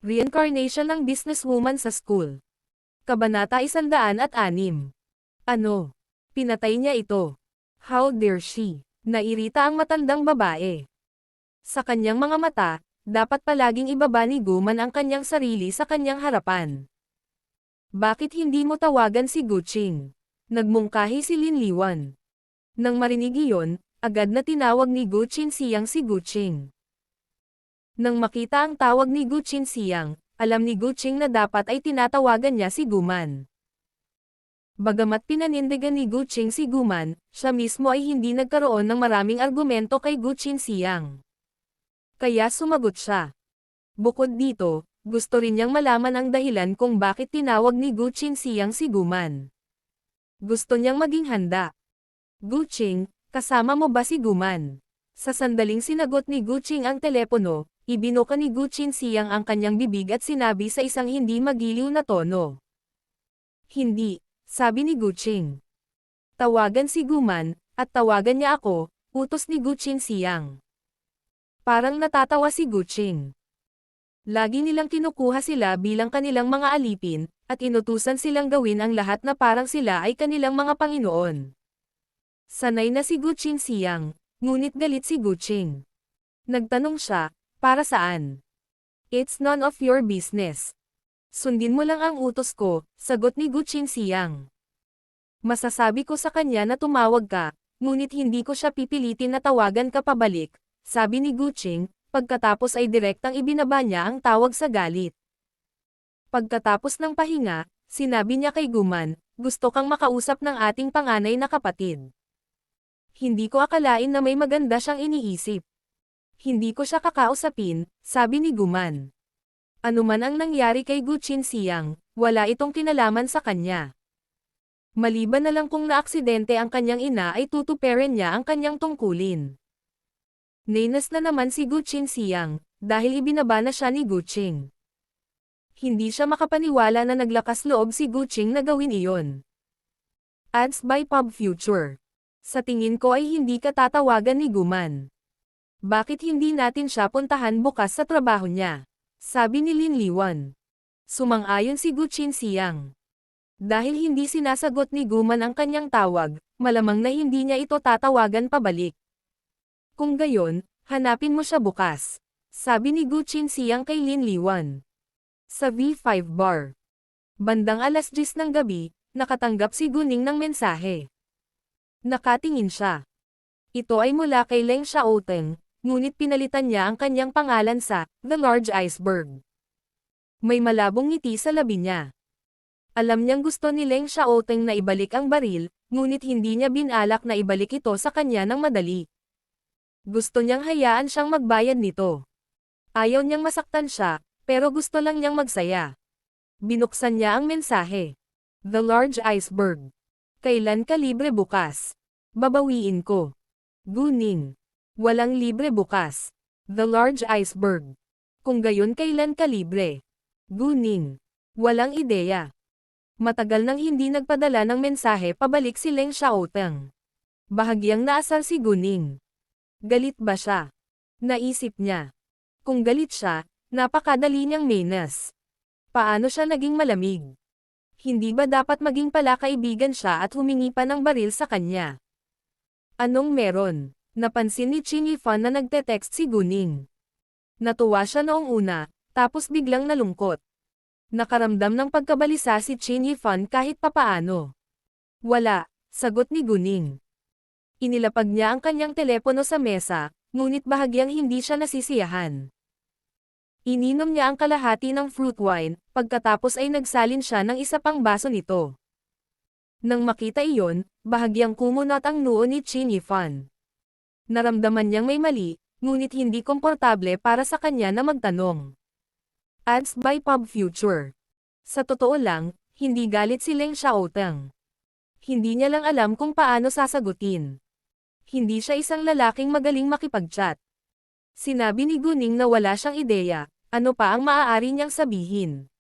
Reincarnation ng businesswoman sa school. Kabanata 106. Ano? Pinatay niya ito. How dare she? Nairita ang matandang babae. Sa kanyang mga mata, dapat palaging ibaba ni Guman ang kanyang sarili sa kanyang harapan. Bakit hindi mo tawagan si Guching? Nagmungkahi si Lin Liwan. Nang marinig iyon, agad na tinawag ni Guchin Siyang si Guching. Nang makita ang tawag ni Guchin Siyang, alam ni Guching na dapat ay tinatawagan niya si Guman. Bagamat pinanindigan ni Guching si Guman, siya mismo ay hindi nagkaroon ng maraming argumento kay Guchin Siyang. Kaya sumagot siya. Bukod dito, gusto rin niyang malaman ang dahilan kung bakit tinawag ni Guchin Siyang si Guman. Gusto niyang maging handa. Guching, kasama mo ba si Guman? Sa sandaling sinagot ni Guching ang telepono, ibinuka ni Guchin Siyang ang kanyang bibig at sinabi sa isang hindi magiliw na tono. Hindi, sabi ni Guching. Tawagan si Guman, at tawagan niya ako, utos ni Guchin Siyang. Parang natatawa si Guching. Lagi nilang kinukuha sila bilang kanilang mga alipin, at inutusan silang gawin ang lahat na parang sila ay kanilang mga Panginoon. Sanay na si Guchin Siyang, ngunit galit si Guching. Nagtanong siya, para saan? It's none of your business. Sundin mo lang ang utos ko, sagot ni Guchin Siyang. Masasabi ko sa kanya na tumawag ka, ngunit hindi ko siya pipilitin na tawagan ka pabalik, sabi ni Guching, pagkatapos ay direktang ibinaba niya ang tawag sa galit. Pagkatapos ng pahinga, sinabi niya kay Guman, gusto kang makausap ng ating panganay na kapatid. Hindi ko akalain na may maganda siyang iniisip. Hindi ko siya kakausapin, sabi ni Guman. Ano man ang nangyari kay Guchin Siyang, wala itong kinalaman sa kanya. Maliban na lang kung naaksidente ang kanyang ina ay tutuperin niya ang kanyang tungkulin. Nainas na naman si Guchin Siyang, dahil ibinaba na siya ni Guching. Hindi siya makapaniwala na naglakas loob si Guching na gawin iyon. Ads by Pub Future. Sa tingin ko ay hindi ka tatawagan ni Guman. Bakit hindi natin siya puntahan bukas sa trabaho niya? Sabi ni Lin Liwan. Sumang-ayon si Guchin Siyang. Dahil hindi sinasagot ni Guman ang kanyang tawag, malamang na hindi niya ito tatawagan pabalik. Kung gayon, hanapin mo siya bukas. Sabi ni Guchin Siyang kay Lin Liwan. Sa V5 bar. Bandang 10:00 ng gabi, nakatanggap si Guning ng mensahe. Nakatingin siya. Ito ay mula kay Leng Xiaoteng, ngunit pinalitan niya ang kanyang pangalan sa The Large Iceberg. May malabong ngiti sa labi niya. Alam niyang gusto ni Leng Xiaoteng na ibalik ang baril, ngunit hindi niya binalak na ibalik ito sa kanya ng madali. Gusto niyang hayaan siyang magbayad nito. Ayaw niyang masaktan siya, pero gusto lang niyang magsaya. Binuksan niya ang mensahe. The Large Iceberg. Kailan ka libre bukas? Babawiin ko. Guning. Walang libre bukas. The Large Iceberg. Kung gayon kailan ka libre? Guning. Walang ideya. Matagal nang hindi nagpadala ng mensahe pabalik si Leng Xiaoteng. Bahagyang naasar si Guning. Galit ba siya? Naisip niya. Kung galit siya, napakadali niyang menas. Paano siya naging malamig? Hindi ba dapat maging palakaibigan siya at humingi pa ng baril sa kanya? Anong meron? Napansin ni Qin Yifan na nagte-text si Guning. Natuwa siya noong una, tapos biglang nalungkot. Nakaramdam ng pagkabalisa si Qin Yifan kahit papaano. Wala, sagot ni Guning. Inilapag niya ang kanyang telepono sa mesa, ngunit bahagyang hindi siya nasisiyahan. Ininom niya ang kalahati ng fruit wine, pagkatapos ay nagsalin siya ng isa pang baso nito. Nang makita iyon, bahagyang kumunat ang noo ni Qin Yifan. Naramdaman niyang may mali, ngunit hindi komportable para sa kanya na magtanong. Ads by Pub Future. Sa totoo lang, hindi galit si Leng Xiaoteng. Hindi niya lang alam kung paano sasagutin. Hindi siya isang lalaking magaling makipag-chat. Sinabi ni Guning na wala siyang ideya, ano pa ang maaari niyang sabihin.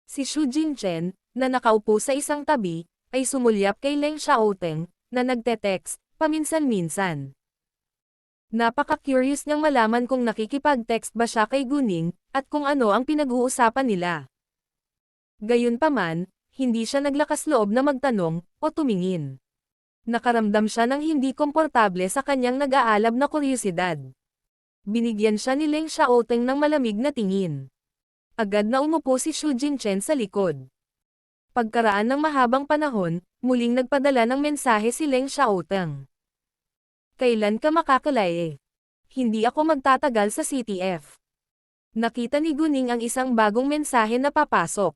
Si Xu Jinchen, na nakaupo sa isang tabi, ay sumulyap kay Leng Xiaoteng, na nagte-text, paminsan-minsan. Napaka-curious niyang malaman kung nakikipag-text ba siya kay Guning, at kung ano ang pinag-uusapan nila. Gayunpaman, hindi siya naglakas loob na magtanong, o tumingin. Nakaramdam siya ng hindi komportable sa kanyang nag-aalab na kuryosidad. Binigyan siya ni Leng Xiaoteng ng malamig na tingin. Agad na umupo si Xu Jinchen sa likod. Pagkaraan ng mahabang panahon, muling nagpadala ng mensahe si Leng Xiaoteng. Kailan ka makakalae? Hindi ako magtatagal sa CTF. Nakita ni Guning ang isang bagong mensahe na papasok.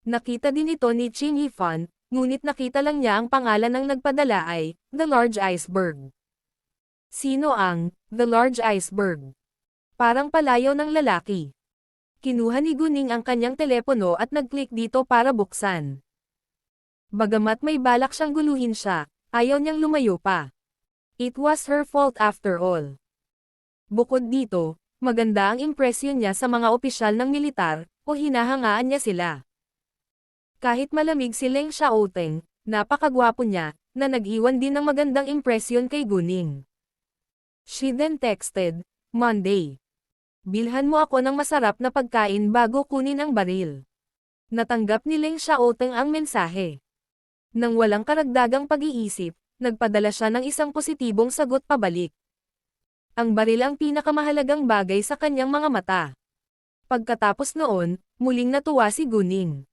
Nakita din ito ni Qin Yifan, ngunit nakita lang niya ang pangalan ng nagpadala ay, The Large Iceberg. Sino ang, The Large Iceberg? Parang palayaw ng lalaki. Kinuha ni Guning ang kanyang telepono at nag-click dito para buksan. Bagamat may balak siyang guluhin siya, ayaw niyang lumayo pa. It was her fault after all. Bukod dito, maganda ang impresyon niya sa mga opisyal ng militar, o hinahangaan niya sila. Kahit malamig si Leng Xiaoteng, napakagwapo niya, na nag-iwan din ng magandang impresyon kay Guning. She then texted, Monday. Bilhan mo ako ng masarap na pagkain bago kunin ang baril. Natanggap ni Leng Xiaoteng ang mensahe. Nang walang karagdagang pag-iisip, nagpadala siya ng isang positibong sagot pabalik. Ang baril ang pinakamahalagang bagay sa kanyang mga mata. Pagkatapos noon, muling natuwa si Guning.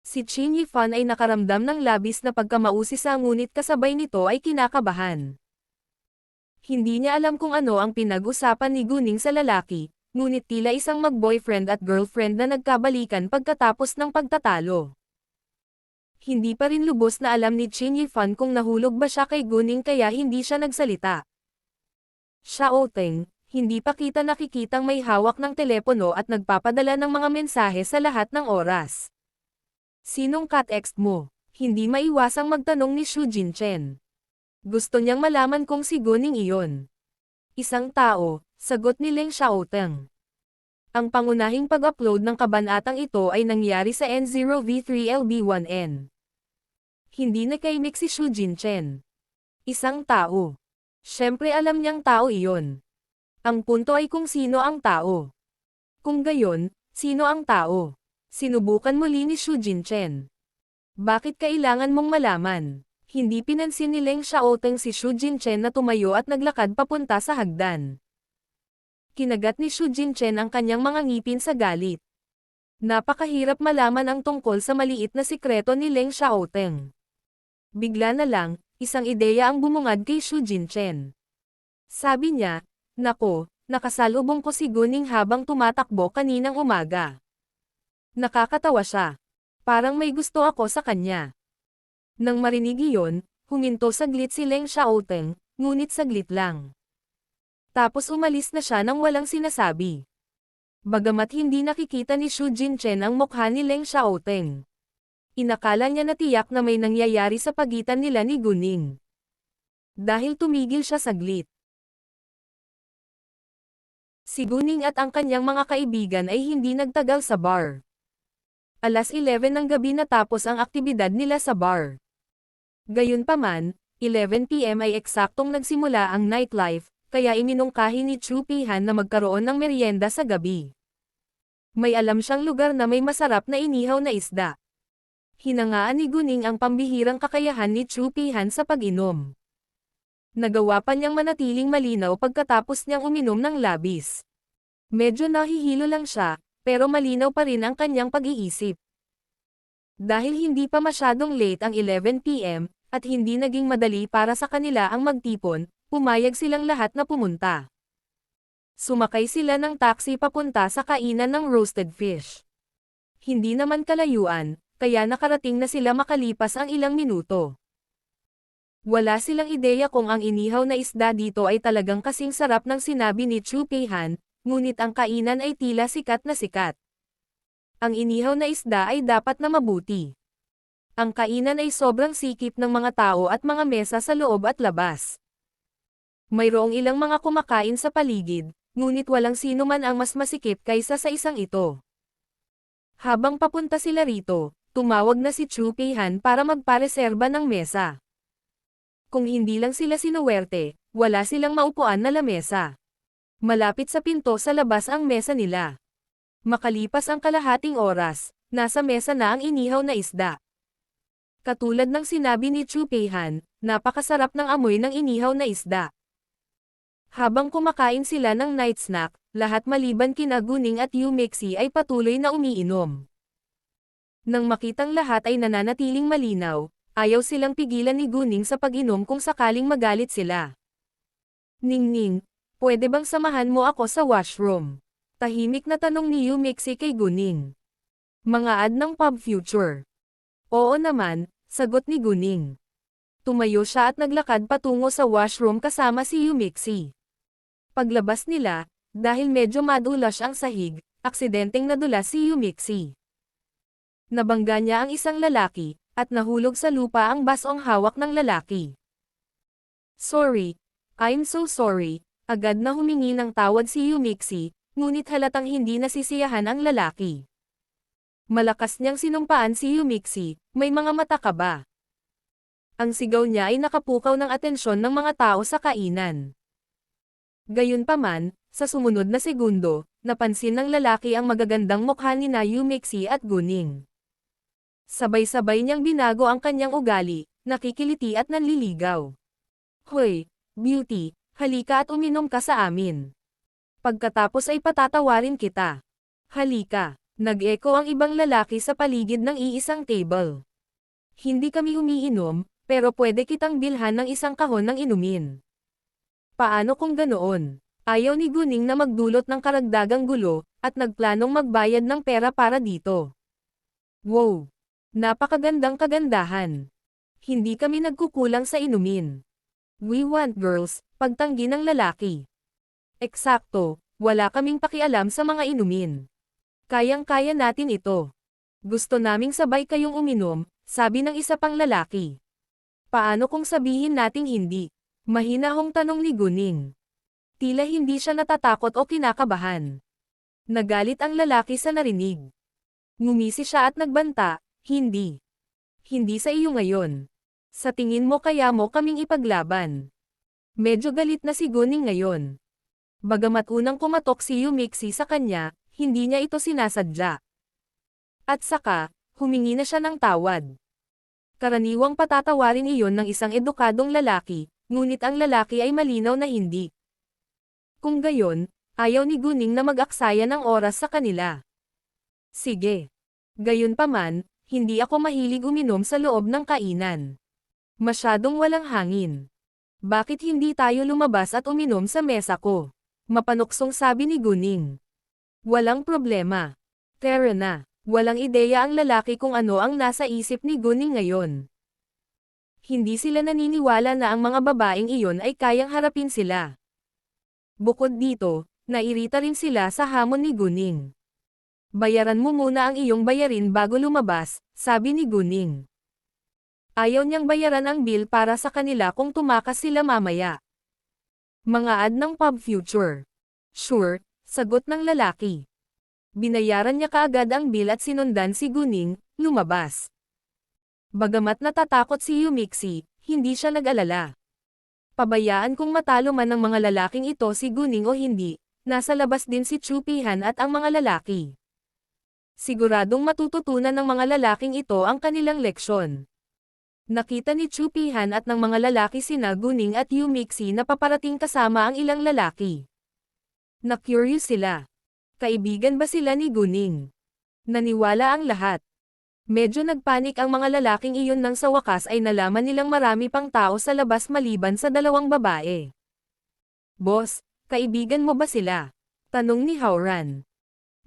Si Qin Yifan ay nakaramdam ng labis na pagkamausisa ngunit kasabay nito ay kinakabahan. Hindi niya alam kung ano ang pinag-usapan ni Guning sa lalaki, ngunit tila isang mag-boyfriend at girlfriend na nagkabalikan pagkatapos ng pagtatalo. Hindi pa rin lubos na alam ni Qin Yifan kung nahulog ba siya kay Guning kaya hindi siya nagsalita. Xiaoteng, hindi pa kita nakikitang may hawak ng telepono at nagpapadala ng mga mensahe sa lahat ng oras. Sinong cat-ext mo? Hindi maiwasang magtanong ni Xu Jinchen. Gusto niyang malaman kung si Guning iyon. Isang tao, sagot ni Leng Xiaoteng. Ang pangunahing pag-upload ng kabanatang ito ay nangyari sa N0V3LB1N. Hindi nakaimik si Xu Jinchen. Isang tao. Siyempre alam niyang tao iyon. Ang punto ay kung sino ang tao. Kung gayon, sino ang tao? Sinubukan muli ni Xu Jinchen. Bakit kailangan mong malaman? Hindi pinansin ni Leng Xiaoteng si Xu Jinchen na tumayo at naglakad papunta sa hagdan. Kinagat ni Xu Jinchen ang kanyang mga ngipin sa galit. Napakahirap malaman ang tungkol sa maliit na sikreto ni Leng Xiaoteng. Bigla na lang, isang ideya ang bumungad kay Xu Jinchen. Sabi niya, Nako, nakasalubong ko si Guning habang tumatakbo kaninang umaga. Nakakatawa siya. Parang may gusto ako sa kanya. Nang marinig iyon, huminto saglit si Leng Xiaoteng, ngunit saglit lang. Tapos umalis na siya nang walang sinasabi. Bagamat hindi nakikita ni Xu Jinchen ang mukha ni Leng Xiaoteng. Inakala niya na tiyak na may nangyayari sa pagitan nila ni Guning. Dahil tumigil siya saglit. Si Guning at ang kanyang mga kaibigan ay hindi nagtagal sa bar. Alas 11 ng gabi natapos ang aktibidad nila sa bar. Gayunpaman, 11 PM ay eksaktong nagsimula ang nightlife, kaya iminungkahi ni Chu Pihan na magkaroon ng merienda sa gabi. May alam siyang lugar na may masarap na inihaw na isda. Hinangaan ni Guning ang pambihirang kakayahan ni Chu Pihan sa pag-inom. Nagawa pa niyang manatiling malinaw pagkatapos niyang uminom ng labis. Medyo nahihilo lang siya, pero malinaw pa rin ang kanyang pag-iisip. Dahil hindi pa masyadong late ang 11 PM, at hindi naging madali para sa kanila ang magtipon, pumayag silang lahat na pumunta. Sumakay sila ng taxi papunta sa kainan ng roasted fish. Hindi naman kalayuan, kaya nakarating na sila makalipas ang ilang minuto. Wala silang ideya kung ang inihaw na isda dito ay talagang kasing sarap ng sinabi ni Chu Peihan, ngunit ang kainan ay tila sikat na sikat. Ang inihaw na isda ay dapat na mabuti. Ang kainan ay sobrang sikip ng mga tao at mga mesa sa loob at labas. Mayroong ilang mga kumakain sa paligid, ngunit walang sino man ang mas masikip kaysa sa isang ito. Habang papunta sila rito, tumawag na si Chu Peihan para magpareserba ng mesa. Kung hindi lang sila sinuwerte, wala silang maupuan na lamesa. Malapit sa pinto sa labas ang mesa nila. Makalipas ang kalahating oras, nasa mesa na ang inihaw na isda. Katulad ng sinabi ni Chu Peihan, napakasarap ng amoy ng inihaw na isda. Habang kumakain sila ng night snack, lahat maliban kina Guning at Yu Meixi ay patuloy na umiinom. Nang makitang lahat ay nananatiling malinaw, ayaw silang pigilan ni Guning sa pag-inom kung sakaling magalit sila. Ningning, pwede bang samahan mo ako sa washroom? Tahimik na tanong ni Yu Meixi kay Guning. Mga ad ng Pub Future. Oo naman, sagot ni Guning. Tumayo siya at naglakad patungo sa washroom kasama si Yu Meixi. Paglabas nila, dahil medyo madulas ang sahig, aksidenteng nadulas si Yu Meixi. Nabangga niya ang isang lalaki, at nahulog sa lupa ang basong hawak ng lalaki. Sorry, I'm so sorry, agad na humingi ng tawad si Yu Meixi, ngunit halatang hindi nasisiyahan ang lalaki. Malakas niyang sinumpaan si Yu Meixi, may mga mata ka ba? Ang sigaw niya ay nakapukaw ng atensyon ng mga tao sa kainan. Gayunpaman, sa sumunod na segundo, napansin ng lalaki ang magagandang mukha ni Yu Meixi at Guning. Sabay-sabay niyang binago ang kanyang ugali, nakikiliti at nanliligaw. Hoy, beauty, halika at uminom ka sa amin. Pagkatapos ay patatawarin kita. Halika. Nag-echo ang ibang lalaki sa paligid ng iisang table. Hindi kami umiinom, pero pwede kitang bilhan ng isang kahon ng inumin. Paano kung ganoon? Ayaw ni Guning na magdulot ng karagdagang gulo, at nagplanong magbayad ng pera para dito. Wow! Napakagandang kagandahan. Hindi kami nagkukulang sa inumin. We want girls, pagtanggi ng lalaki. Eksakto, wala kaming pakialam sa mga inumin. Kayang-kaya natin ito. Gusto naming sabay kayong uminom, sabi ng isa pang lalaki. Paano kung sabihin nating hindi? Mahinahong tanong ni Guning. Tila hindi siya natatakot o kinakabahan. Nagalit ang lalaki sa narinig. Ngumisi siya at nagbanta, hindi. Hindi sa iyo ngayon. Sa tingin mo kaya mo kaming ipaglaban. Medyo galit na si Guning ngayon. Bagamat unang kumatok si Yu Meixi sa kanya, hindi niya ito sinasadya. At saka, humingi na siya ng tawad. Karaniwang patatawarin iyon ng isang edukadong lalaki, ngunit ang lalaki ay malinaw na hindi. Kung gayon, ayaw ni Guning na mag-aksaya ng oras sa kanila. Sige. Gayunpaman, hindi ako mahilig uminom sa loob ng kainan. Masyadong walang hangin. Bakit hindi tayo lumabas at uminom sa mesa ko? Mapanuksong sabi ni Guning. Walang problema. Tara na. Walang ideya ang lalaki kung ano ang nasa isip ni Guning ngayon. Hindi sila naniniwala na ang mga babaeng iyon ay kayang harapin sila. Bukod dito, nairita rin sila sa hamon ni Guning. Bayaran mo muna ang iyong bayarin bago lumabas, sabi ni Guning. Ayaw niyang bayaran ang bill para sa kanila kung tumakas sila mamaya. Mga ad ng Pub Future. Sure, sagot ng lalaki. Binayaran niya kaagad ang bill at sinundan si Guning, lumabas. Bagamat natatakot si Yu Meixi, hindi siya nag-alala. Pabayaan kung matalo man ng mga lalaking ito si Guning o hindi, nasa labas din si Chu Peihan at ang mga lalaki. Siguradong matututunan ng mga lalaking ito ang kanilang leksyon. Nakita ni Chu Peihan at ng mga lalaki sina Guning at Yu Meixi na paparating kasama ang ilang lalaki. Na-curious sila. Kaibigan ba sila ni Guning? Naniwala ang lahat. Medyo nagpanik ang mga lalaking iyon nang sa wakas ay nalaman nilang marami pang tao sa labas maliban sa dalawang babae. Boss, kaibigan mo ba sila? Tanong ni Howran.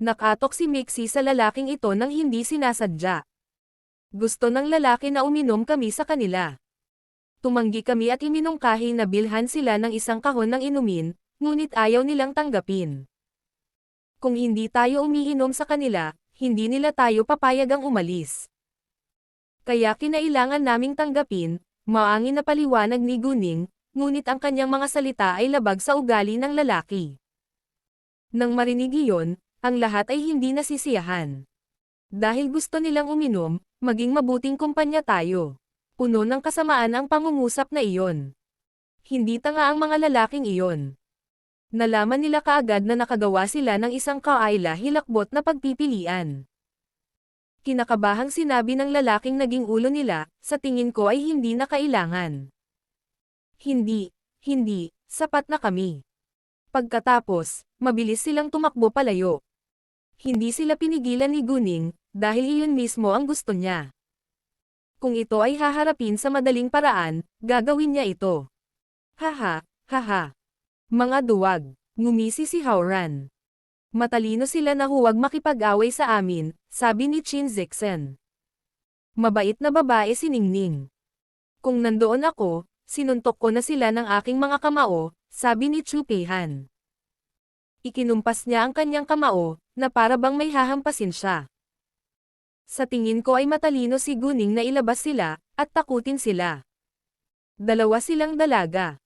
Nakatok si Meixi sa lalaking ito nang hindi sinasadya. Gusto ng lalaki na uminom kami sa kanila. Tumanggi kami at iminungkahi na bilhan sila ng isang kahon ng inumin, ngunit ayaw nilang tanggapin. Kung hindi tayo umiinom sa kanila, hindi nila tayo papayagang umalis. Kaya kinailangan naming tanggapin, maangin na paliwanag ni Guning, ngunit ang kanyang mga salita ay labag sa ugali ng lalaki. Nang marinig iyon, ang lahat ay hindi nasisiyahan. Dahil gusto nilang uminom, maging mabuting kumpanya tayo. Puno ng kasamaan ang pangungusap na iyon. Hindi tanga ang mga lalaking iyon. Nalaman nila kaagad na nakagawa sila ng isang kaayla-hilakbot na pagpipilian. Kinakabahang sinabi ng lalaking naging ulo nila, sa tingin ko ay hindi na kailangan. Hindi, sapat na kami. Pagkatapos, mabilis silang tumakbo palayo. Hindi sila pinigilan ni Guning, dahil iyon mismo ang gusto niya. Kung ito ay haharapin sa madaling paraan, gagawin niya ito. Haha, haha. Mga duwag, ngumisi si Howran. Matalino sila na huwag makipag-away sa amin, sabi ni Chin Zixen. Mabait na babae si Ningning. Kung nandoon ako, sinuntok ko na sila ng aking mga kamao, sabi ni Chu Peihan. Ikinumpas niya ang kanyang kamao, na para bang may hahampasin siya. Sa tingin ko ay matalino si Guning na ilabas sila, at takutin sila. Dalawa silang dalaga.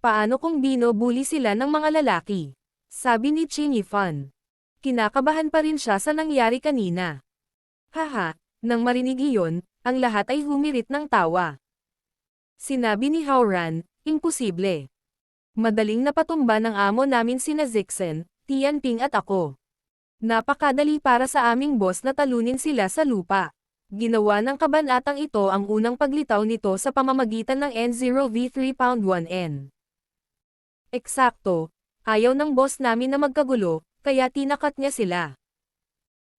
Paano kung binubuli sila ng mga lalaki? Sabi ni Chin Yifan. Kinakabahan pa rin siya sa nangyari kanina. Haha, nang marinig iyon, ang lahat ay humirit ng tawa. Sinabi ni Howran, imposible. Madaling napatumba ng amo namin sina Zixen, Tianping at ako. Napakadali para sa aming boss na talunin sila sa lupa. Ginawa ng kabanatang ito ang unang paglitaw nito sa pamamagitan ng N0V3.1N. Eksakto, ayaw ng boss namin na magkagulo, kaya tinakat niya sila.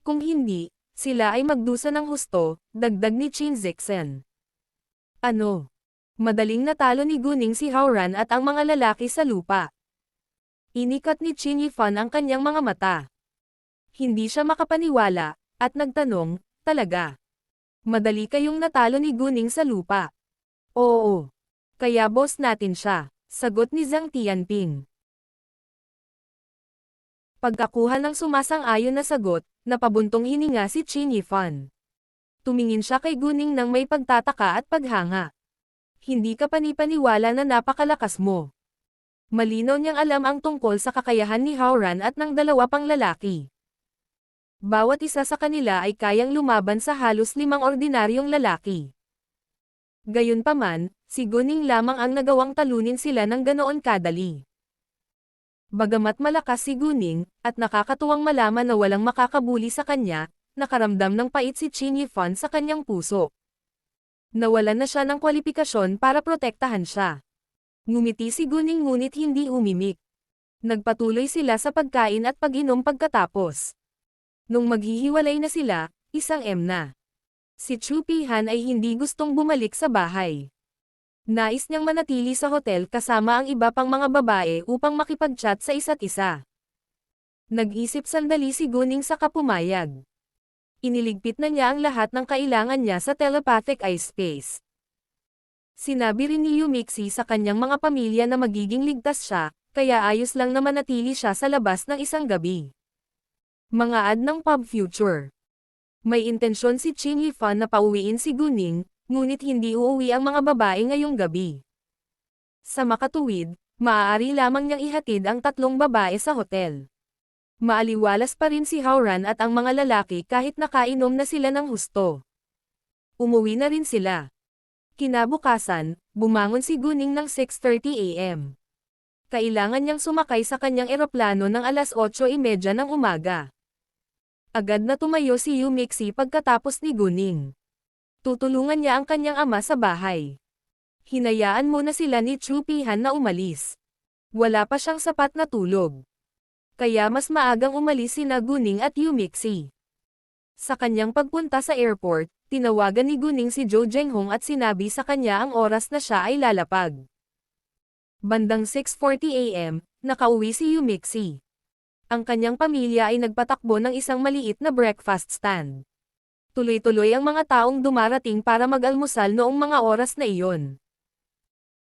Kung hindi, sila ay magdusa ng husto, dagdag ni Chin Zixen. Ano? Madaling natalo ni Guning si Howran at ang mga lalaki sa lupa. Inikat ni Chin Yifan ang kanyang mga mata. Hindi siya makapaniwala, at nagtanong, talaga? Madali kayong natalo ni Guning sa lupa. Oo. Kaya boss natin siya, sagot ni Zhang Tianping. Pagkakuha ng sumasang-ayon na sagot, napabuntong hininga si Chin Yifan. Tumingin siya kay Guning nang may pagtataka at paghanga. Hindi ka panipaniwala na napakalakas mo. Malinaw niyang alam ang tungkol sa kakayahan ni Howran at ng dalawa pang lalaki. Bawat isa sa kanila ay kayang lumaban sa halos 5 ordinaryong lalaki. Gayunpaman, si Guning lamang ang nagawang talunin sila ng ganoon kadali. Bagamat malakas si Guning, at nakakatuwang malaman na walang makakabuli sa kanya, nakaramdam ng pait si Chin Yifan sa kanyang puso. Nawalan na siya ng kwalipikasyon para protektahan siya. Ngumiti si Guning ngunit hindi umimik. Nagpatuloy sila sa pagkain at pag-inom pagkatapos. Nung maghihiwalay na sila, 1 na. Si Chu Peihan ay hindi gustong bumalik sa bahay. Nais niyang manatili sa hotel kasama ang iba pang mga babae upang makipag-chat sa isa't isa. Nag-isip sandali si Guning sa kapumayag. Iniligpit na niya ang lahat ng kailangan niya sa telepathic eye space. Sinabi rin ni Yumixi sa kanyang mga pamilya na magiging ligtas siya, kaya ayos lang na manatili siya sa labas ng isang gabi. Mga ad ng pub future. May intensyon si Chin Yifan na pauwiin si Guning, ngunit hindi uuwi ang mga babae ngayong gabi. Sa makatuwid, maaari lamang niyang ihatid ang 3 babae sa hotel. Maaliwalas pa rin si Howran at ang mga lalaki kahit nakainom na sila ng husto. Umuwi na rin sila. Kinabukasan, bumangon si Guning ng 6:30 AM. Kailangan niyang sumakay sa kanyang eroplano ng 8:30 ng umaga. Agad na tumayo si Yumixi pagkatapos ni Guning. Tutulungan niya ang kanyang ama sa bahay. Hinayaan muna sila ni Chu Peihan na umalis. Wala pa siyang sapat na tulog. Kaya mas maagang umalis sina Guning at Yumixi. Sa kanyang pagpunta sa airport, tinawagan ni Guning si Zhou Zhenghong at sinabi sa kanya ang oras na siya ay lalapag. Bandang 6:40 AM, nakauwi si Yumixi. Ang kanyang pamilya ay nagpatakbo ng isang maliit na breakfast stand. Tuloy-tuloy ang mga taong dumarating para mag-almusal noong mga oras na iyon.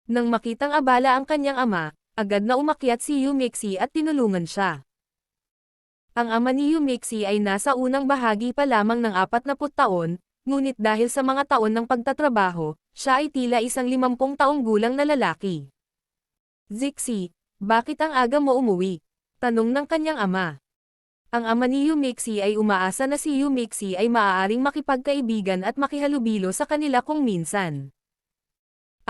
Nang makitang abala ang kanyang ama, agad na umakyat si Yumixi at tinulungan siya. Ang ama ni Yumixi ay nasa unang bahagi pa lamang ng 40 taon, ngunit dahil sa mga taon ng pagtatrabaho, siya ay tila isang 50 taong gulang na lalaki. Zixi, bakit ang aga mo umuwi? Tanong ng kanyang ama. Ang ama ni Yumixi ay umaasa na si Yumixi ay maaaring makipagkaibigan at makihalubilo sa kanila kung minsan.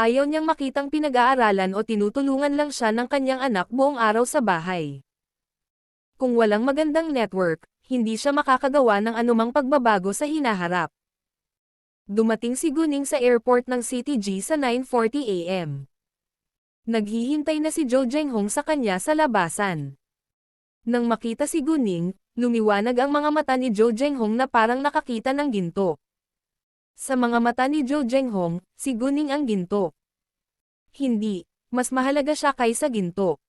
Ayaw niyang makitang pinag-aaralan o tinutulungan lang siya ng kanyang anak buong araw sa bahay. Kung walang magandang network, hindi siya makakagawa ng anumang pagbabago sa hinaharap. Dumating si Guning sa airport ng CTG sa 9:40 AM. Naghihintay na si Jo Jenghong sa kanya sa labasan. Nang makita si Guning, lumiwanag ang mga mata ni Jo Jenghong na parang nakakita ng ginto. Sa mga mata ni Jo Jenghong, si Guning ang ginto. Hindi, mas mahalaga siya kaysa ginto.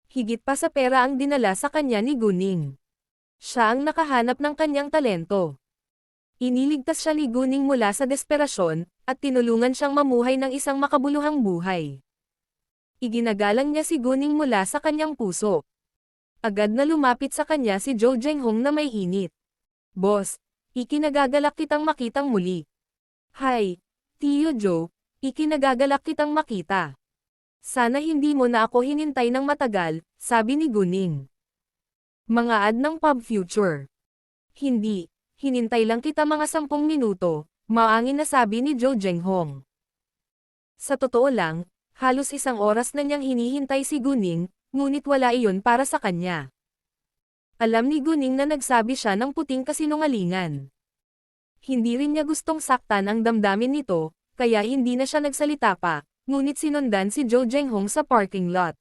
Higit pa sa pera ang dinala sa kanya ni Guning. Siya ang nakahanap ng kanyang talento. Iniligtas siya ni Guning mula sa desperasyon, at tinulungan siyang mamuhay ng isang makabuluhang buhay. Iginagalang niya si Guning mula sa kanyang puso. Agad na lumapit sa kanya si Jo Jenghong na may init. Boss, ikinagagalak kitang makitang muli. Hi, Tio Joe, ikinagagalak kitang makita. Sana hindi mo na ako hinintay ng matagal, sabi ni Guning. Mga ad ng Pub Future. Hindi, hinintay lang kita mga 10 minuto, maangin na sabi ni Jo Jenghong. Sa totoo lang, halos 1 oras na niyang hinihintay si Guning, ngunit wala iyon para sa kanya. Alam ni Guning na nagsabi siya ng puting kasinungalingan. Hindi rin niya gustong saktan ang damdamin nito, kaya hindi na siya nagsalita pa, ngunit sinundan si Jo Jenghong sa parking lot.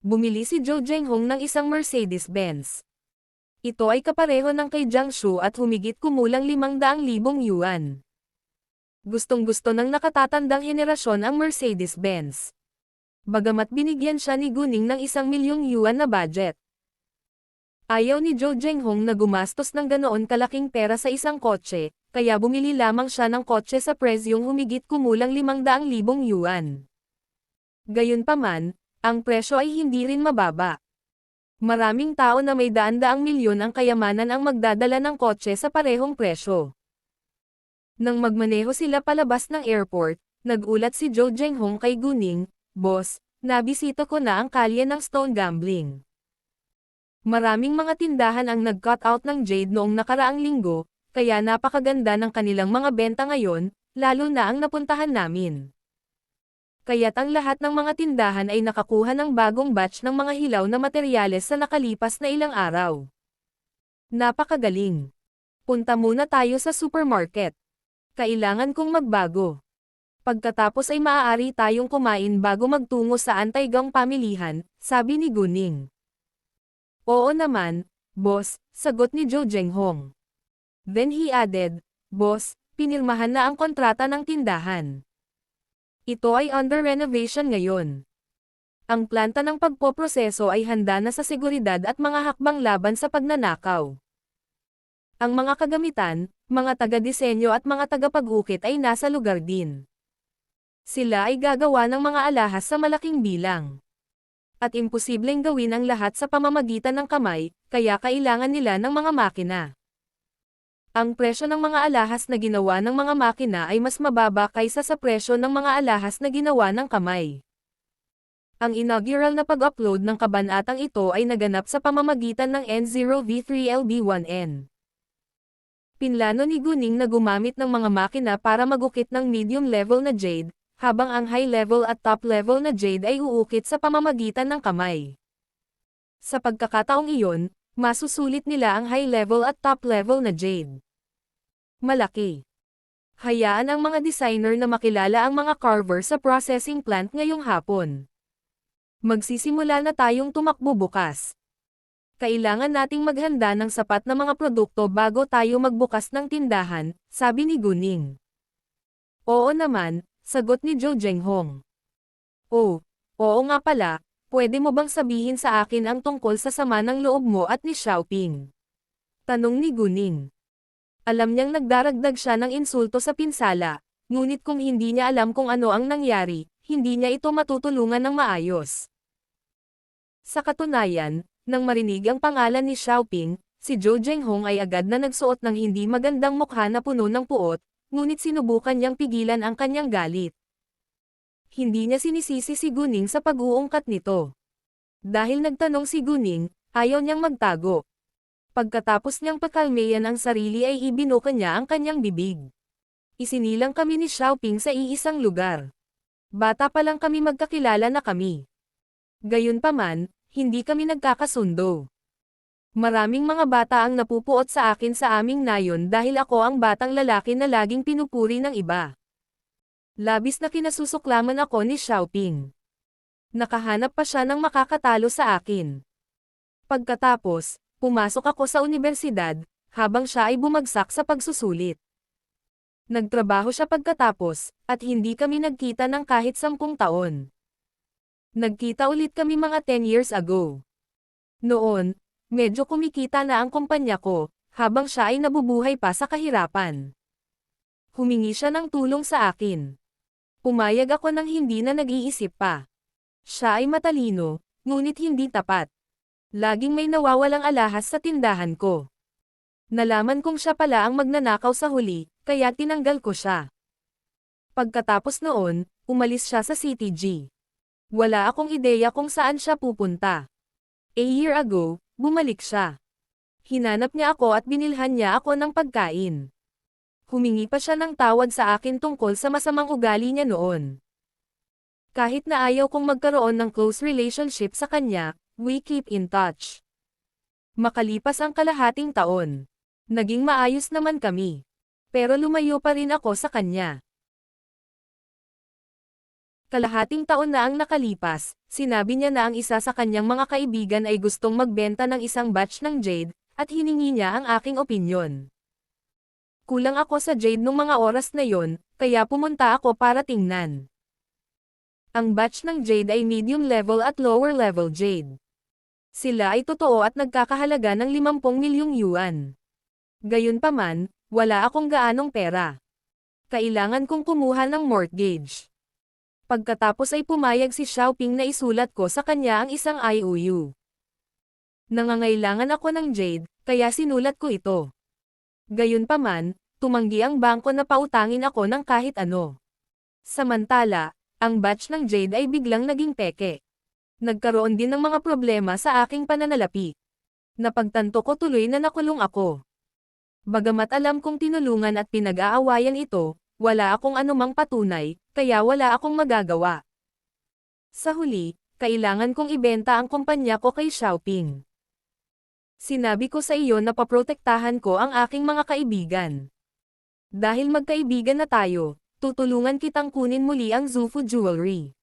Bumili si Jo Jenghong ng isang Mercedes-Benz. Ito ay kapareho ng kay Jiangsu at humigit kumulang 500,000 yuan. Gustong-gusto ng nakatatandang henerasyon ang Mercedes-Benz. Bagamat binigyan siya ni Guning ng 1,000,000 yuan na budget. Ayaw ni Jo Jenghong na gumastos ng ganoon kalaking pera sa isang kotse, kaya bumili lamang siya ng kotse sa presyong humigit kumulang 500,000 yuan. Gayunpaman, ang presyo ay hindi rin mababa. Maraming tao na may daan-daang milyon ang kayamanan ang magdadala ng kotse sa parehong presyo. Nang magmaneho sila palabas ng airport, nagulat si Jo Jenghong kay Guning, "Boss, nabisita ko na ang kalye ng Stone Gambling. Maraming mga tindahan ang nag-cut out ng jade noong nakaraang linggo, kaya napakaganda ng kanilang mga benta ngayon, lalo na ang napuntahan namin. Kaya't ang lahat ng mga tindahan ay nakakuha ng bagong batch ng mga hilaw na materyales sa nakalipas na ilang araw. Napakagaling. Punta muna tayo sa supermarket. Kailangan kong magbago. Pagkatapos ay maaari tayong kumain bago magtungo sa Antaegang pamilihan," sabi ni Guning. "Oo naman, boss," sagot ni Jo Jenghong. Then he added, "Boss, pinirmahan na ang kontrata ng tindahan. Ito ay under renovation ngayon. Ang planta ng pagpoproseso ay handa na sa seguridad at mga hakbang laban sa pagnanakaw. Ang mga kagamitan, mga taga-disenyo at mga tagapag-ukit ay nasa lugar din. Sila ay gagawa ng mga alahas sa malaking bilang. At imposibleng gawin ang lahat sa pamamagitan ng kamay, kaya kailangan nila ng mga makina. Ang presyo ng mga alahas na ginawa ng mga makina ay mas mababa kaysa sa presyo ng mga alahas na ginawa ng kamay." Ang inaugural na pag-upload ng kabanatang ito ay naganap sa pamamagitan ng N0V3LB1N. Pinlano ni Guning na gumamit ng mga makina para magukit ng medium level na jade, habang ang high level at top level na jade ay uukit sa pamamagitan ng kamay. Sa pagkakataong iyon, masusulit nila ang high level at top level na jade. Malaki. Hayaan ang mga designer na makilala ang mga carver sa processing plant ngayong hapon. Magsisimula na tayong tumakbo bukas. Kailangan nating maghanda ng sapat na mga produkto bago tayo magbukas ng tindahan, sabi ni Guning. "Oo naman," sagot ni Jo Jenghong. "Oh, oo nga pala, pwede mo bang sabihin sa akin ang tungkol sa sama ng loob mo at ni Xiaoping?" tanong ni Guning. Alam niyang nagdaragdag siya ng insulto sa pinsala, ngunit kung hindi niya alam kung ano ang nangyari, hindi niya ito matutulungan ng maayos. Sa katunayan, nang marinig ang pangalan ni Xiaoping, si Jo Jenghong ay agad na nagsuot ng hindi magandang mukha na puno ng puot, ngunit sinubukan niyang pigilan ang kanyang galit. Hindi niya sinisisi si Guning sa pag-uungkat nito. Dahil nagtanong si Guning, ayaw niyang magtago. Pagkatapos niyang pakalmeyan ang sarili ay ibinuka niya ang kanyang bibig. "Isinilang kami ni Xiaoping sa iisang lugar. Bata pa lang kami magkakilala na kami. Gayunpaman, hindi kami nagkakasundo. Maraming mga bata ang napupuot sa akin sa aming nayon dahil ako ang batang lalaki na laging pinupuri ng iba. Labis na kinasusuklaman ako ni Xiaoping. Nakahanap pa siya ng makakatalo sa akin. Pagkatapos, pumasok ako sa universidad, habang siya ay bumagsak sa pagsusulit. Nagtrabaho siya pagkatapos, at hindi kami nagkita ng kahit 10 taon. Nagkita ulit kami mga 10 years ago. Noon, medyo kumikita na ang kumpanya ko, habang siya ay nabubuhay pa sa kahirapan. Humingi siya ng tulong sa akin. Pumayag ako nang hindi na nag-iisip pa. Siya ay matalino, ngunit hindi tapat. Laging may nawawalang alahas sa tindahan ko. Nalaman kong siya pala ang magnanakaw sa huli, kaya tinanggal ko siya. Pagkatapos noon, umalis siya sa CTG. Wala akong ideya kung saan siya pupunta. A year ago, bumalik siya. Hinanap niya ako at binilhan niya ako ng pagkain. Humingi pa siya ng tawad sa akin tungkol sa masamang ugali niya noon. Kahit na ayaw kong magkaroon ng close relationship sa kanya, we keep in touch. Makalipas ang kalahating taon. Naging maayos naman kami. Pero lumayo pa rin ako sa kanya. Kalahating taon na ang nakalipas, sinabi niya na ang isa sa kanyang mga kaibigan ay gustong magbenta ng isang batch ng jade, at hiningi niya ang aking opinyon. Kulang ako sa jade nung mga oras na yon, kaya pumunta ako para tingnan. Ang batch ng jade ay medium level at lower level jade. Sila ay totoo at nagkakahalaga ng 50 milyong yuan. Gayunpaman, wala akong gaanong pera. Kailangan kong kumuha ng mortgage. Pagkatapos ay pumayag si Xiaoping na isulat ko sa kanya ang isang IOU. Nangangailangan ako ng jade, kaya sinulat ko ito. Gayunpaman, tumanggi ang bangko na pautangin ako ng kahit ano. Samantala, ang batch ng jade ay biglang naging peke. Nagkaroon din ng mga problema sa aking pananalapi. Napagtanto ko tuloy na nakulong ako. Bagamat alam kong tinulungan at pinag-aawayan ito, wala akong anumang patunay, kaya wala akong magagawa. Sa huli, kailangan kong ibenta ang kumpanya ko kay Xiaoping. Sinabi ko sa iyo na paprotektahan ko ang aking mga kaibigan. Dahil magkaibigan na tayo, tutulungan kitang kunin muli ang Zufu Jewelry.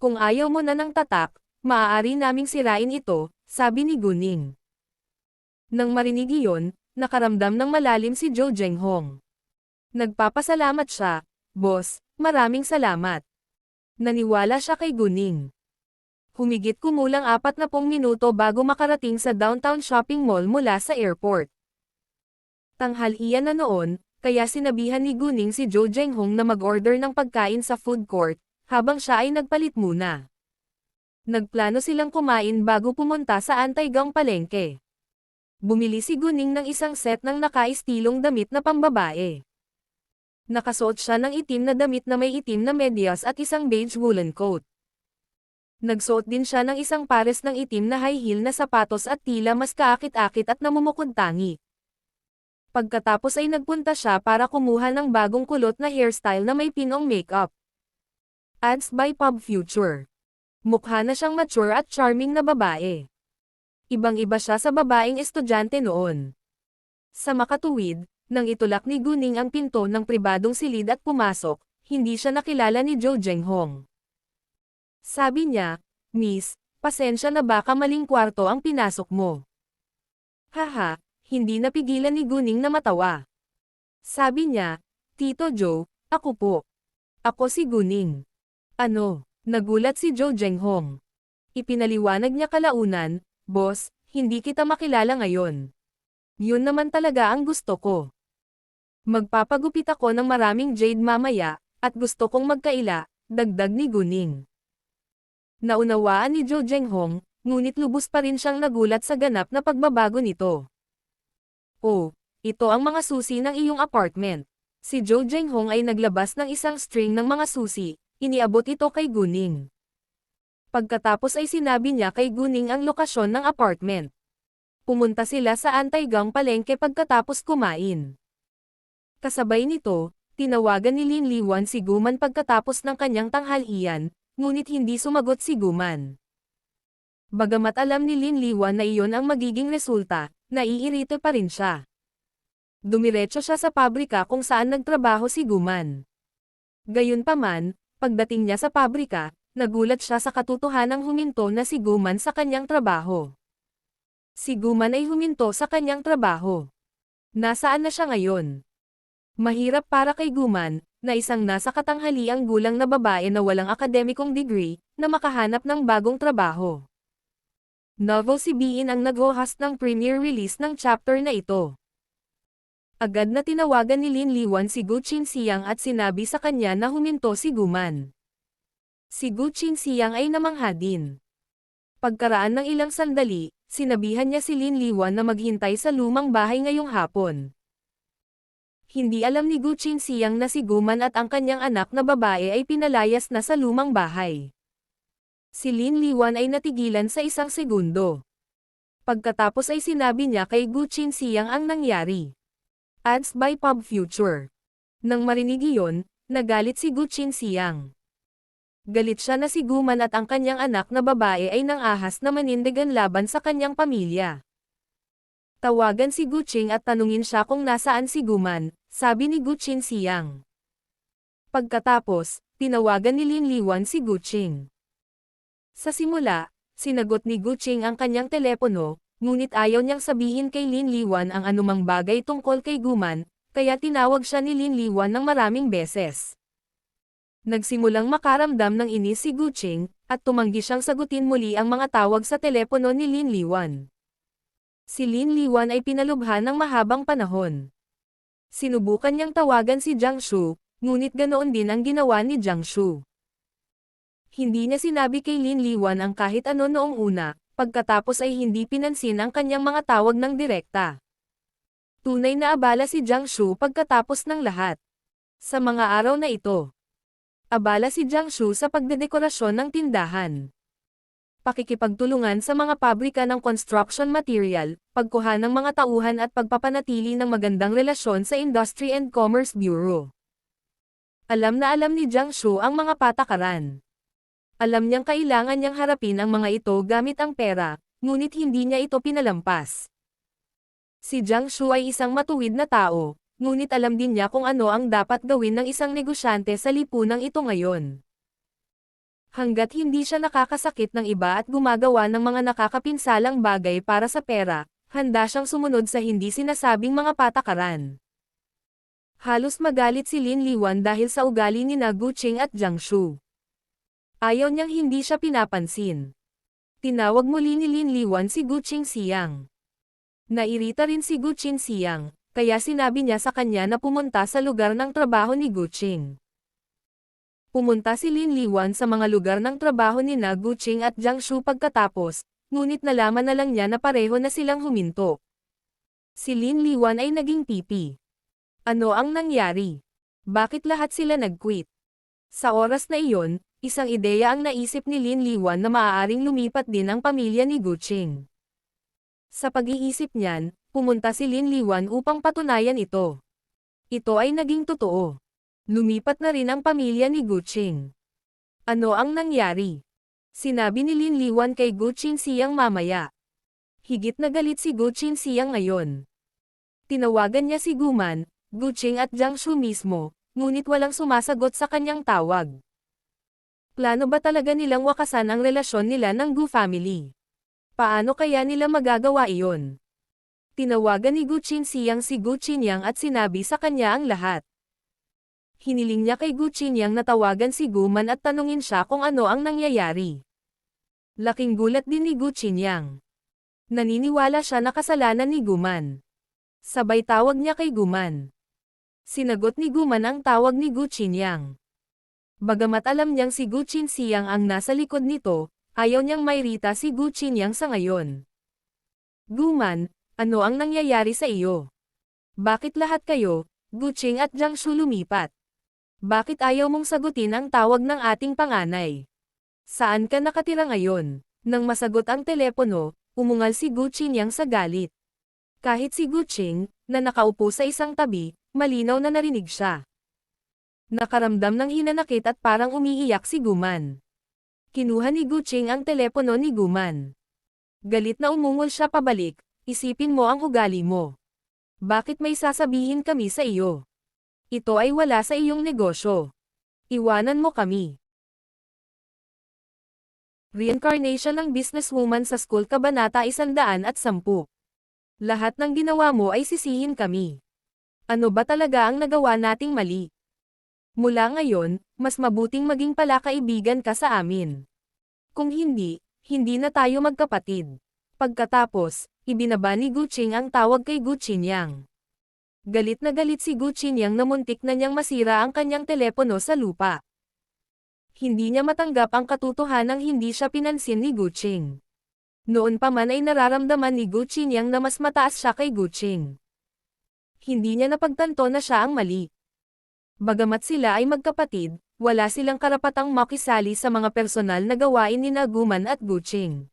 Kung ayaw mo na ng tatak, maaari naming sirain ito, sabi ni Guning. Nang marinig iyon, nakaramdam ng malalim si Zhou Zhenghong. Nagpapasalamat siya, "Boss, maraming salamat." Naniwala siya kay Guning. Humigit kumulang 40 minuto bago makarating sa downtown shopping mall mula sa airport. Tanghalian na noon, kaya sinabihan ni Guning si Zhou Zhenghong na mag-order ng pagkain sa food court, habang siya ay nagpalit muna. Nagplano silang kumain bago pumunta sa Antaygang Palengke. Bumili si Guning ng isang set ng nakaistilong damit na pambabae. Nakasuot siya ng itim na damit na may itim na medyas at isang beige woolen coat. Nagsuot din siya ng isang pares ng itim na high heel na sapatos at tila mas kaakit-akit at namumukod-tangi. Pagkatapos ay nagpunta siya para kumuha ng bagong kulot na hairstyle na may pinong makeup. Ads by Pub Future. Mukha na siyang mature at charming na babae. Ibang-iba siya sa babaeng estudyante noon. Sa makatuwid, nang itulak ni Guning ang pinto ng pribadong silid at pumasok, hindi siya nakilala ni Zhou Zhenghong. Sabi niya, "Miss, pasensya na baka maling kwarto ang pinasok mo." Haha, hindi napigilan ni Guning na matawa. Sabi niya, "Tito Joe, ako po." "Ako si Guning." "Ano?" Nagulat si Zhou Zhenghong. Ipinaliwanag niya kalaunan, "Boss, hindi kita makilala ngayon. Yun naman talaga ang gusto ko. Magpapagupit ako ng maraming jade mamaya, at gusto kong magkaila," dagdag ni Guning. Naunawaan ni Zhou Zhenghong, ngunit lubos pa rin siyang nagulat sa ganap na pagbabago nito. "Oh, ito ang mga susi ng iyong apartment." Si Zhou Zhenghong ay naglabas ng isang string ng mga susi, iniabot ito kay Guning. Pagkatapos ay sinabi niya kay Guning ang lokasyon ng apartment. Pumunta sila sa Antaygang Palengke pagkatapos kumain. Kasabay nito, Tinawagan ni Lin Liwan si Guman pagkatapos ng kanyang tanghalian, ngunit hindi sumagot si Guman. Bagamat alam ni Lin Liwan na iyon ang magiging resulta, naiirito pa rin siya. Dumiretso siya sa pabrika kung saan nagtrabaho si Guman. Gayunpaman, pagdating niya sa pabrika, nagulat siya sa katotohanang huminto na si Guman sa kanyang trabaho. Si Guman ay huminto sa kanyang trabaho. Nasaan na siya ngayon? Mahirap para kay Guman, na isang nasa katanghaliang gulang na babae na walang akademikong degree, na makahanap ng bagong trabaho. Novel si Bein ang nag-host ng premiere release ng chapter na ito. Agad na tinawagan ni Lin Liwan si Gu Qinxiang at sinabi sa kanya na huminto si Guman. Si Gu Qinxiang ay namangha din. Pagkaraan ng ilang sandali, sinabihan niya si Lin Liwan na maghintay sa lumang bahay ngayong hapon. Hindi alam ni Gu Qinxiang na si Guman at ang kanyang anak na babae ay pinalayas na sa lumang bahay. Si Lin Liwan ay natigilan sa isang segundo. Pagkatapos ay sinabi niya kay Gu Qinxiang ang nangyari. Ads by Pub Future. Nang marinig iyon, nagalit si Gu Qinxiang. Galit siya na si Guman at ang kanyang anak na babae ay nangahas na manindigan laban sa kanyang pamilya. Tawagan si Gu Qing at tanungin siya kung nasaan si Guman, sabi ni Gu Qinxiang. Pagkatapos, tinawagan ni Lin Liwan si Gu Qing. Sa simula, sinagot ni Gu Qing ang kanyang telepono, ngunit ayaw niyang sabihin kay Lin Liwan ang anumang bagay tungkol kay Guman, kaya tinawag siya ni Lin Liwan ng maraming beses. Nagsimulang makaramdam ng inis si Gu Qing, at tumanggi siyang sagutin muli ang mga tawag sa telepono ni Lin Liwan. Si Lin Liwan ay pinalubhan ng mahabang panahon. Sinubukan niyang tawagan si Jiang Shu, ngunit ganoon din ang ginawa ni Jiang Shu. Hindi niya sinabi kay Lin Liwan ang kahit ano noong una, pagkatapos ay hindi pinansin ang kanyang mga tawag ng direkta. Tunay na abala si Jiang Shu pagkatapos ng lahat. Sa mga araw na ito, abala si Jiang Shu sa pagdedekorasyon ng tindahan. Pakikipagtulungan sa mga pabrika ng construction material, pagkuha ng mga tauhan at pagpapanatili ng magandang relasyon sa Industry and Commerce Bureau. Alam na alam ni Jiang Shu ang mga patakaran. Alam niyang kailangan niyang harapin ang mga ito gamit ang pera, ngunit hindi niya ito pinalampas. Si Jiang Shu ay isang matuwid na tao, ngunit alam din niya kung ano ang dapat gawin ng isang negosyante sa lipunang ito ngayon. Hanggat hindi siya nakakasakit ng iba at gumagawa ng mga nakakapinsalang bagay para sa pera, handa siyang sumunod sa hindi sinasabing mga patakaran. Halos magalit si Lin Liwan dahil sa ugali ni Gu Qing at Jiang Shu. Ayaw niyang hindi siya pinapansin. Tinawag muli ni Lin Liwan si Gu Qinxiang. Nairita rin si Gu Qinxiang, kaya sinabi niya sa kanya na pumunta sa lugar ng trabaho ni Gu Qing. Pumunta si Lin Liwan sa mga lugar ng trabaho ni Gu Qing at Jiang Shu pagkatapos, ngunit nalaman na lang niya na pareho na silang huminto. Si Lin Liwan ay naging pipi. Ano ang nangyari? Bakit lahat sila nag-quit? Sa oras na iyon, isang ideya ang naisip ni Lin Liwan na maaaring lumipat din ang pamilya ni Gu Qing. Sa pag-iisip niyan, pumunta si Lin Liwan upang patunayan ito. Ito ay naging totoo. Lumipat na rin ang pamilya ni Gu Qing. Ano ang nangyari? Sinabi ni Lin Liwan kay Gu Qinxiang mamaya. Higit na galit si Gu Qinxiang ngayon. Tinawagan niya si Guman, Gu Qing at Jiang Shu mismo, ngunit walang sumasagot sa kanyang tawag. Plano ba talaga nilang wakasan ang relasyon nila ng Gu family? Paano kaya nila magagawa iyon? Tinawagan ni Gu Qinxiang si Gu Qinyang at sinabi sa kanya ang lahat. Hiniling niya kay Gu Qinyang na tawagan si Guman at tanungin siya kung ano ang nangyayari. Laking gulat din ni Gu Qinyang. Naniniwala siya na kasalanan ni Guman. Sabay tawag niya kay Guman. Sinagot ni Guman ang tawag ni Gu Qinyang. Bagamat alam niyang si Gu Qinxiang ang nasa likod nito, ayaw niyang mairita si Gu Qinyang sa ngayon. Guman, ano ang nangyayari sa iyo? Bakit lahat kayo, Gu Qing at Jiang Shu lumipat? Bakit ayaw mong sagutin ang tawag ng ating panganay? Saan ka nakatira ngayon? Nang masagot ang telepono, umungal si Gu Qinyang sa galit. Kahit si Gu Qing, na nakaupo sa isang tabi, malinaw na narinig siya. Nakaramdam ng hinanakit at parang umiiyak si Guman. Kinuha ni Guching ang telepono ni Guman. Galit na umungol siya pabalik, isipin mo ang ugali mo. Bakit may sasabihin kami sa iyo? Ito ay wala sa iyong negosyo. Iwanan mo kami. Reincarnation ng businesswoman sa school Kabanata 110. Lahat ng ginawa mo ay sisihin kami. Ano ba talaga ang nagawa nating mali? Mula ngayon, mas mabuting maging palakaibigan ka sa amin. Kung hindi, hindi na tayo magkapatid. Pagkatapos, ibinaba ni Guching ang tawag kay Guchinyang. Galit na galit si Guchinyang na muntik na niyang masira ang kanyang telepono sa lupa. Hindi niya matanggap ang katotohanang hindi siya pinansin ni Guching. Noon pa man ay nararamdaman ni Guchinyang na mas mataas siya kay Guching. Hindi niya napagtanto na siya ang mali. Bagamat sila ay magkapatid, wala silang karapatang makisali sa mga personal na gawain ni Guman at Guching.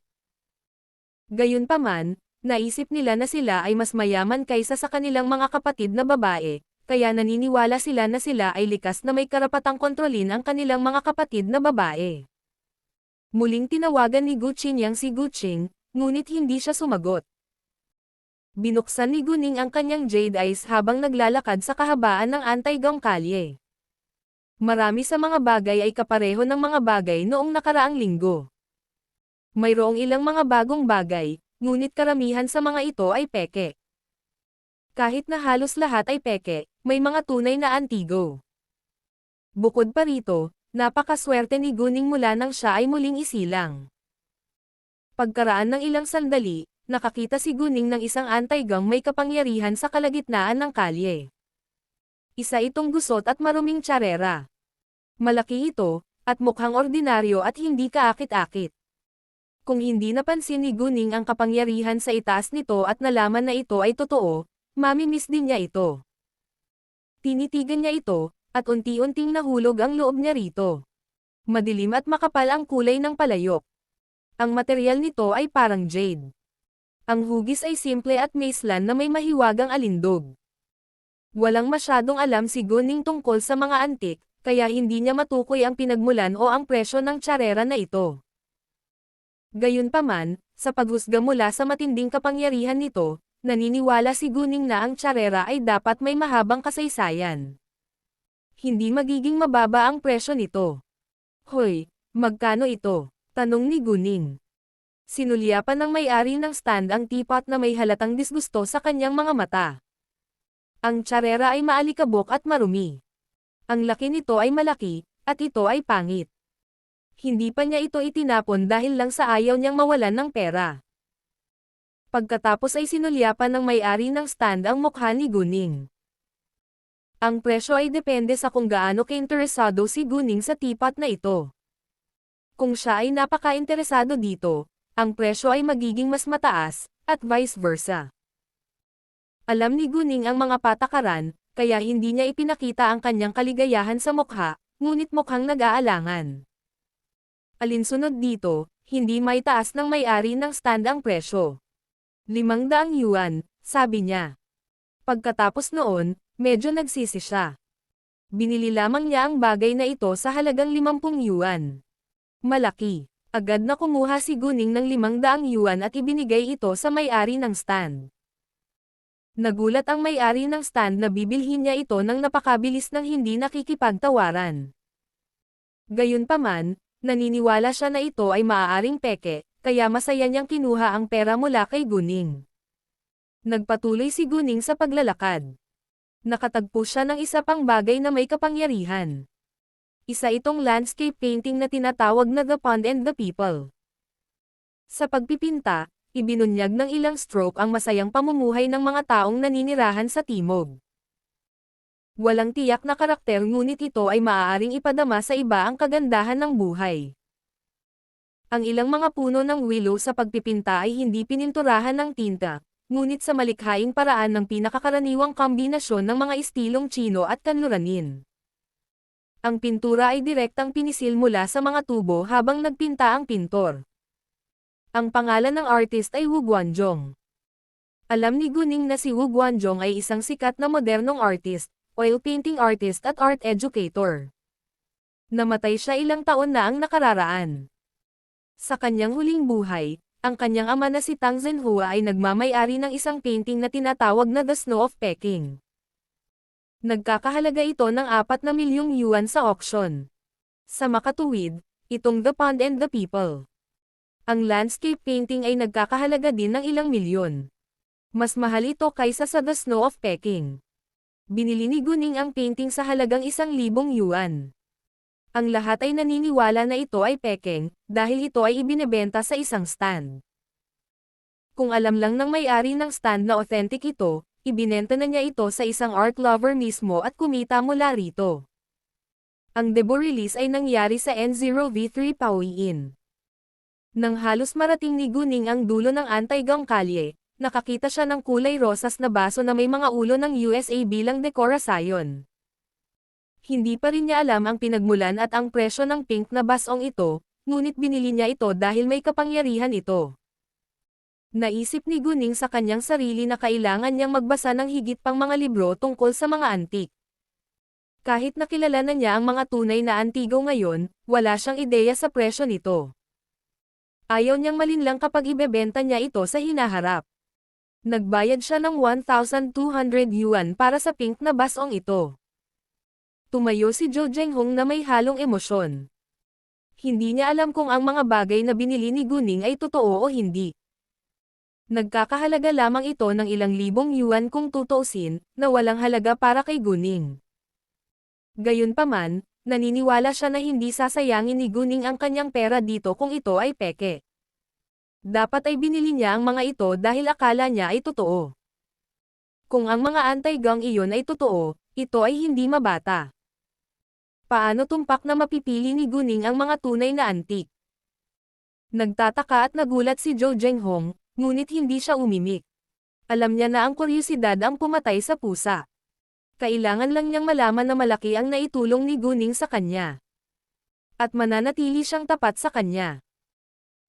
Gayunpaman, naisip nila na sila ay mas mayaman kaysa sa kanilang mga kapatid na babae, kaya naniniwala sila na sila ay likas na may karapatang kontrolin ang kanilang mga kapatid na babae. Muling tinawagan ni Guchinyang si Guching, ngunit hindi siya sumagot. Binuksan ni Guning ang kanyang jade eyes habang naglalakad sa kahabaan ng Antaigong kalye. Marami sa mga bagay ay kapareho ng mga bagay noong nakaraang linggo. Mayroong ilang mga bagong bagay, ngunit karamihan sa mga ito ay peke. Kahit na halos lahat ay peke, may mga tunay na antigo. Bukod pa rito, napakaswerte ni Guning mula nang siya ay muling isilang. Pagkaraan ng ilang sandali, nakakita si Guning ng isang Antaigang may kapangyarihan sa kalagitnaan ng kalye. Isa itong gusot at maruming tsarera. Malaki ito, at mukhang ordinaryo at hindi kaakit-akit. Kung hindi napansin ni Guning ang kapangyarihan sa itaas nito at nalaman na ito ay totoo, mamimiss din niya ito. Tinitigan niya ito, at unti-unting nahulog ang loob niya rito. Madilim at makapal ang kulay ng palayok. Ang material nito ay parang jade. Ang hugis ay simple at maislan na may mahiwagang alindog. Walang masyadong alam si Guning tungkol sa mga antik, kaya hindi niya matukoy ang pinagmulan o ang presyo ng tsarera na ito. Gayunpaman, sa paghusga mula sa matinding kapangyarihan nito, naniniwala si Guning na ang tsarera ay dapat may mahabang kasaysayan. Hindi magiging mababa ang presyo nito. Hoy, magkano ito? Tanong ni Guning. Sinulyapan ng may-ari ng stand ang teapot na may halatang disgusto sa kanyang mga mata. Ang tsarera ay maalikabok at marumi. Ang laki nito ay malaki, at ito ay pangit. Hindi pa niya ito itinapon dahil lang sa ayaw niyang mawalan ng pera. Pagkatapos ay sinulyapan ng may-ari ng stand ang mukha ni Guning. Ang presyo ay depende sa kung gaano ka-interesado si Guning sa teapot na ito. Kung siya ay napaka-interesado dito, ang presyo ay magiging mas mataas, at vice versa. Alam ni Guning ang mga patakaran, kaya hindi niya ipinakita ang kanyang kaligayahan sa mukha, ngunit mukhang nag-aalangan. Alinsunod dito, hindi may taas ng may-ari ng stand ang presyo. 500 yuan, sabi niya. Pagkatapos noon, medyo nagsisi siya. Binili lamang niya ang bagay na ito sa halagang 50 yuan. Malaki. Agad na kumuha si Guning ng 500 yuan at ibinigay ito sa may-ari ng stand. Nagulat ang may-ari ng stand na bibilhin niya ito ng napakabilis ng hindi nakikipagtawaran. Gayunpaman, naniniwala siya na ito ay maaaring peke, kaya masaya niyang kinuha ang pera mula kay Guning. Nagpatuloy si Guning sa paglalakad. Nakatagpo siya ng isa pang bagay na may kapangyarihan. Isa itong landscape painting na tinatawag na The Pond and the People. Sa pagpipinta, ibinunyag ng ilang stroke ang masayang pamumuhay ng mga taong naninirahan sa timog. Walang tiyak na karakter ngunit ito ay maaaring ipadama sa iba ang kagandahan ng buhay. Ang ilang mga puno ng willow sa pagpipinta ay hindi pininturahan ng tinta, ngunit sa malikhaing paraan ng pinakakaraniwang kombinasyon ng mga estilong Chino at kanluranin. Ang pintura ay direktang pinisil mula sa mga tubo habang nagpinta ang pintor. Ang pangalan ng artist ay Wu Guanzhong. Alam ni Guning na si Wu Guanzhong ay isang sikat na modernong artist, oil painting artist at art educator. Namatay siya ilang taon na ang nakararaan. Sa kanyang huling buhay, ang kanyang ama na si Tang Zhenhua ay nagmamay-ari ng isang painting na tinatawag na The Snow of Peking. Nagkakahalaga ito ng 4 na milyong yuan sa auction. Sa makatuwid, itong The Pond and the People. Ang landscape painting ay nagkakahalaga din ng ilang milyon. Mas mahal ito kaysa sa The Snow of Peking. Binili ni Guning ang painting sa halagang 1,000 yuan. Ang lahat ay naniniwala na ito ay Peking, dahil ito ay ibinebenta sa isang stand. Kung alam lang ng may-ari ng stand na authentic ito, ibinenta na niya ito sa isang art lover mismo at kumita mula rito. Ang debut release ay nangyari sa N0V3 Pauiin. Nang halos marating ni Guning ang dulo ng Antai-Gong Kalye, nakakita siya ng kulay rosas na baso na may mga ulo ng USA bilang dekorasyon. Hindi pa rin niya alam ang pinagmulan at ang presyo ng pink na basong ito, ngunit binili niya ito dahil may kapangyarihan ito. Naisip ni Guning sa kanyang sarili na kailangan niyang magbasa ng higit pang mga libro tungkol sa mga antik. Kahit nakilala na niya ang mga tunay na antigo ngayon, wala siyang ideya sa presyo nito. Ayaw niyang malinlang kapag ibebenta niya ito sa hinaharap. Nagbayad siya ng 1,200 yuan para sa pink na basong ito. Tumayo si Zhou Zhenghong na may halong emosyon. Hindi niya alam kung ang mga bagay na binili ni Guning ay totoo o hindi. Nagkakahalaga lamang ito ng ilang libong yuan kung tutuusin, na walang halaga para kay Guning. Gayunpaman, naniniwala siya na hindi sasayangin ni Guning ang kanyang pera dito kung ito ay peke. Dapat ay binili niya ang mga ito dahil akala niya ay totoo. Kung ang mga Antai-Gong iyon ay totoo, ito ay hindi mabata. Paano tumpak na mapipili ni Guning ang mga tunay na antik? Nagtataka at nagulat si Zhou Zhenghong, ngunit hindi siya umimik. Alam niya na ang kuryosidad ang pumatay sa pusa. Kailangan lang niyang malaman na malaki ang naitulong ni Guning sa kanya. At mananatili siyang tapat sa kanya.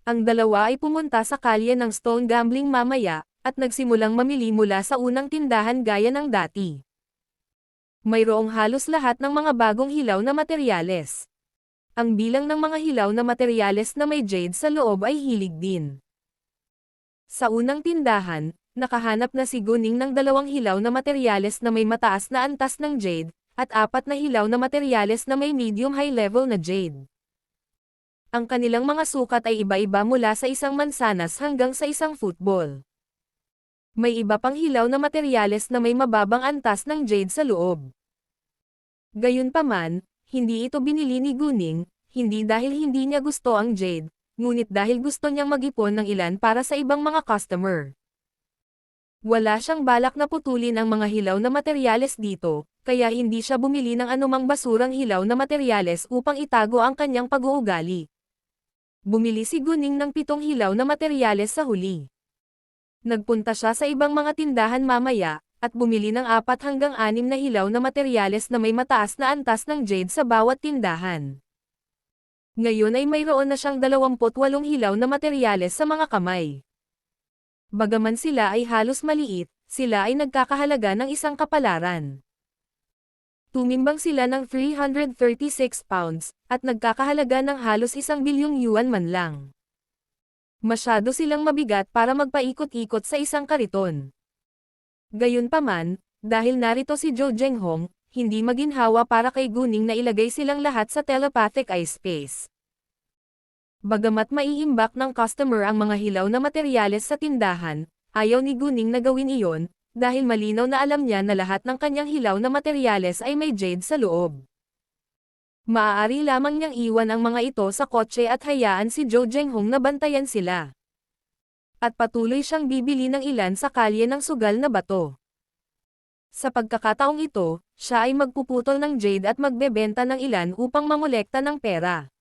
Ang dalawa ay pumunta sa kalye ng Stone Gambling mamaya, at nagsimulang mamili mula sa unang tindahan gaya ng dati. Mayroong halos lahat ng mga bagong hilaw na materyales. Ang bilang ng mga hilaw na materyales na may jade sa loob ay hilig din. Sa unang tindahan, nakahanap na si Guning ng 2 hilaw na materyales na may mataas na antas ng jade, at 4 na hilaw na materyales na may medium-high level na jade. Ang kanilang mga sukat ay iba-iba mula sa isang mansanas hanggang sa isang football. May iba pang hilaw na materyales na may mababang antas ng jade sa loob. Gayunpaman, hindi ito binili ni Guning, hindi dahil hindi niya gusto ang jade, ngunit dahil gusto niyang mag-ipon ng ilan para sa ibang mga customer. Wala siyang balak na putulin ang mga hilaw na materyales dito, kaya hindi siya bumili ng anumang basurang hilaw na materyales upang itago ang kanyang pag-uugali. Bumili si Guning ng 7 hilaw na materyales sa huli. Nagpunta siya sa ibang mga tindahan mamaya, at bumili ng 4 hanggang 6 na hilaw na materyales na may mataas na antas ng jade sa bawat tindahan. Ngayon ay mayroon na siyang 28 hilaw na materyales sa mga kamay. Bagaman sila ay halos maliit, sila ay nagkakahalaga ng isang kapalaran. Tumimbang sila ng 336 pounds, at nagkakahalaga ng halos 1 bilyong yuan man lang. Masyado silang mabigat para magpaikot-ikot sa isang kariton. Gayunpaman, dahil narito si Zhou Zhenghong, hindi maginhawa para kay Guning na ilagay silang lahat sa telepathic eye space. Bagamat maiimbak ng customer ang mga hilaw na materyales sa tindahan, ayaw ni Guning na gawin iyon, dahil malinaw na alam niya na lahat ng kanyang hilaw na materyales ay may jade sa loob. Maaari lamang niyang iwan ang mga ito sa kotse at hayaan si Zhou Zhenghong na bantayan sila. At patuloy siyang bibili ng ilan sa kalye ng sugal na bato. Sa pagkakataong ito, siya ay magpuputol ng jade at magbebenta ng ilan upang mangolekta ng pera.